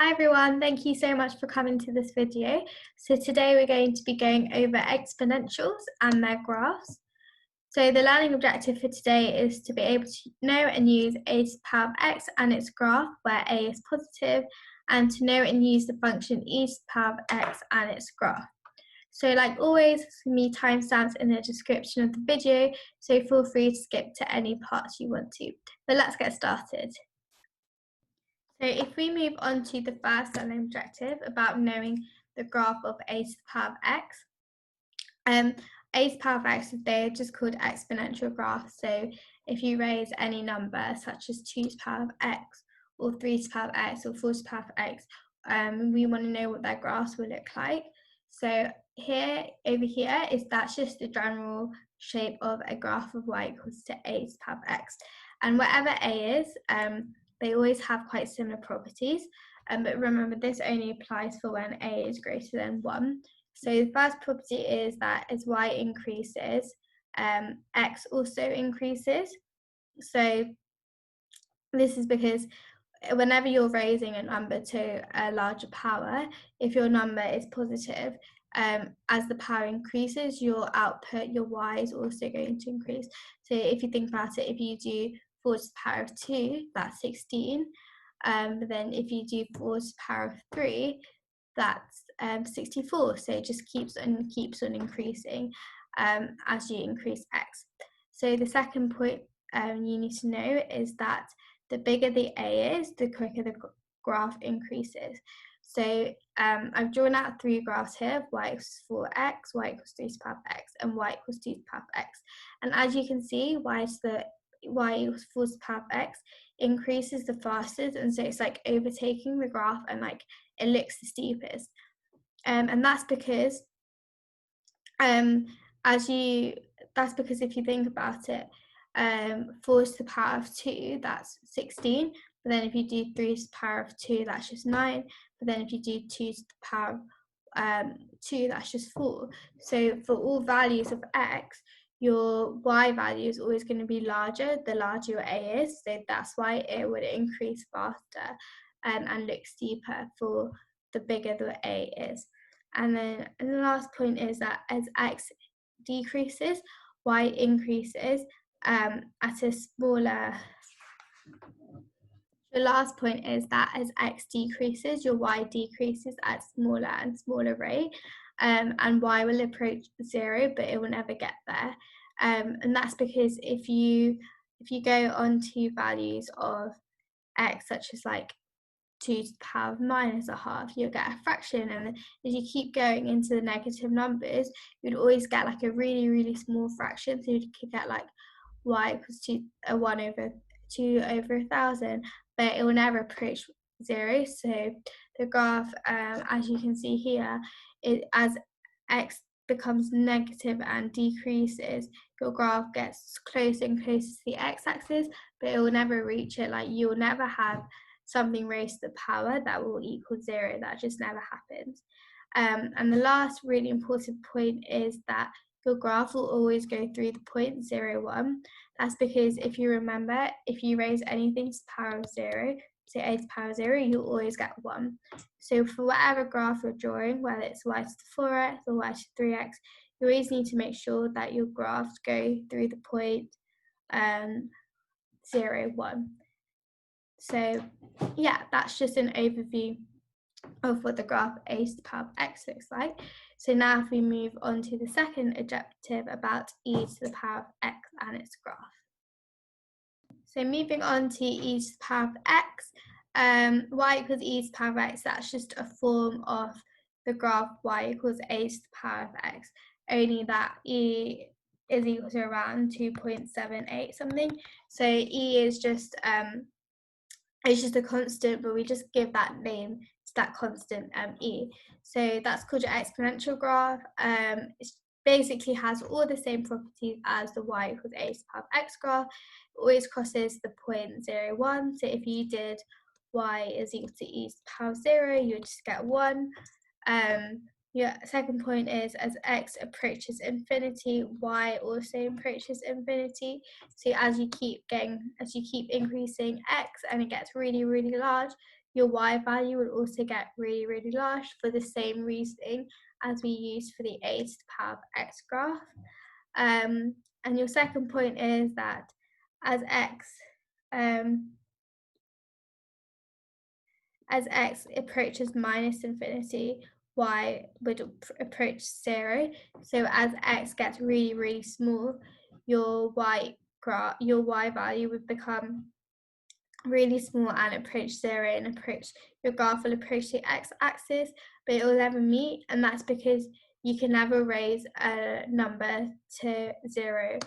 Hi everyone, thank you so much for coming to this video. So today we're going to be going over exponentials and their graphs. So the learning objective for today is to be able to know and use a to the power of x and its graph where a is positive, and to know and use the function e to the power of x and its graph. So like always, there's going to be timestamps in the description of the video, so feel free to skip to any parts you want to. But let's get started. So if we move on to the first learning objective about knowing the graph of a to the power of x, a to the power of x, they're just called exponential graphs. So if you raise any number such as 2 to the power of x, or 3 to the power of x, or 4 to the power of x, we want to know what their graphs will look like. So over here, that's just the general shape of a graph of y equals to a to the power of x. And whatever a is, they always have quite similar properties, but remember this only applies for when a is greater than 1. So the first property is that as y increases, x also increases. So this is because whenever you're raising a number to a larger power, if your number is positive, as the power increases, your output, your y, is also going to increase. So if you think about it, if you do 4 to the power of 2, that's 16. But then if you do 4 to the power of 3, that's 64. So it just keeps on increasing as you increase x. So the second point you need to know is that the bigger the a is, the quicker the graph increases. So I've drawn out 3 graphs here: y equals 4x, y equals 3 to the power of x, and y equals 2 to the power of x. And as you can see, y equals 4 to the power of x increases the fastest, and so it's like overtaking the graph, and like it looks the steepest. And that's because if you think about it, 4 to the power of 2, that's 16. But then if you do 3 to the power of 2, that's just 9. But then if you do 2 to the power of 2, that's just 4. So for all values of x, your y value is always going to be larger the larger your a is. So that's why it would increase faster and look steeper for the bigger the a is. And then the last point is that as x decreases, y increases at a smaller. The last point is that as x decreases, your y decreases at smaller and smaller rate, and y will approach 0, but it will never get there. And that's because if you go on to values of x, such as like 2 to the power of -1/2, you'll get a fraction, and as you keep going into the negative numbers, you'd always get like a really, really small fraction. So you could get like y equals 1 over 2 over 1,000, but it will never approach 0. So the graph, as you can see here, as x becomes negative and decreases, your graph gets closer and closer to the x-axis, but it will never reach it. Like, you will never have something raised to the power that will equal 0. That just never happens. And the last really important point is that your graph will always go through the point 0, 1. That's because if you remember, if you raise anything to the power of 0, say a to the power of 0, you'll always get 1. So for whatever graph you're drawing, whether it's y to the 4x or y to the 3x, you always need to make sure that your graphs go through the point 0, 1. So yeah, that's just an overview of what the graph a to the power of x looks like. So now if we move on to the second objective about e to the power of x and its graph. So moving on to e to the power of x, y equals e to the power of x, that's just a form of the graph y equals a to the power of x, only that e is equal to around 2.78 something. So e is just it's just a constant, but we just give that name to that constant, e. So that's called your exponential graph. It basically has all the same properties as the y equals a to the power of x graph. It always crosses the point 0, 1. So if you did y is equal to e to the power of 0, you would just get 1. Your second point is as x approaches infinity, y also approaches infinity. So as you keep increasing x and it gets really, really large, your y value will also get really, really large for the same reasoning as we used for the a to the power of x graph. And your second point is that as x approaches minus infinity, y would approach 0. So as x gets really, really small, your y value would become really small and approach 0, and your graph will approach the x-axis, but it will never meet, and that's because you can never raise a number to 0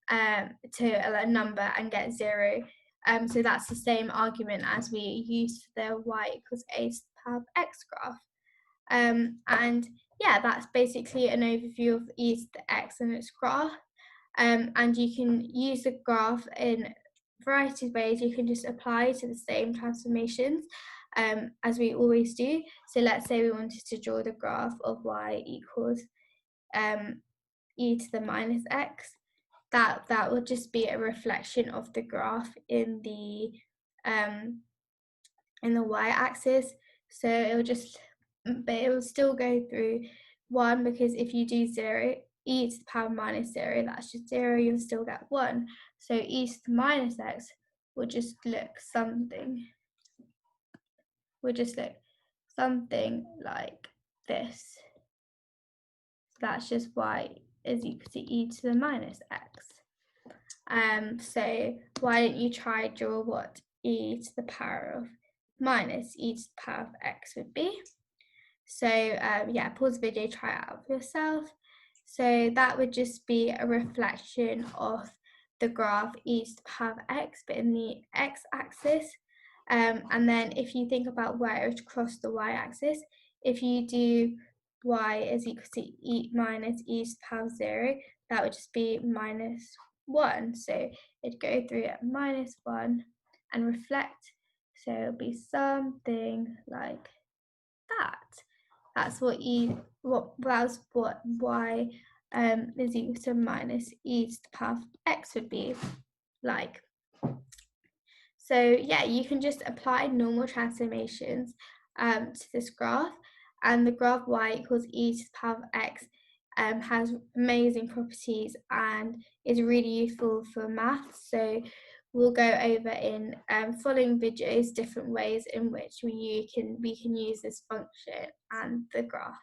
to a number and get 0. So that's the same argument as we used for the y equals a to the power of x graph. And yeah, that's basically an overview of e to the x and its graph. And you can use the graph in a variety of ways. You can just apply to the same transformations as we always do. So let's say we wanted to draw the graph of y equals e to the minus x. That would just be a reflection of the graph in the y-axis. So it will still go through 1, because if you do 0, e to the power minus 0, that's just 0, you'll still get 1. So e to the minus x will just look something like this. That's just y is equal to e to the minus x. So why don't you try draw what e to the power of minus e to the power of x would be. So yeah, pause the video, try it out for yourself. So that would just be a reflection of the graph e to the power of x, but in the x-axis. And then if you think about where it would cross the y-axis, if you do y is equal to e minus e to the power of 0, that would just be minus 1. So it'd go through at minus 1 and reflect. So it'll be something like that. That's what y is equal to minus e to the power of x would be like. So yeah, you can just apply normal transformations to this graph, and the graph y equals e to the power of x has amazing properties and is really useful for maths. So we'll go over in following videos different ways in which we can use this function and the graph.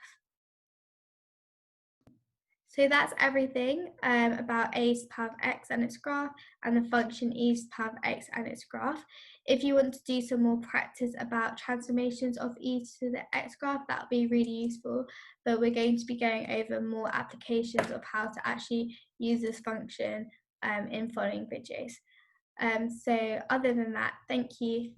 So that's everything about a to the power of x and its graph, and the function e to the power of x and its graph. If you want to do some more practice about transformations of e to the x graph, that would be really useful, but we're going to be going over more applications of how to actually use this function in following videos. So other than that, thank you.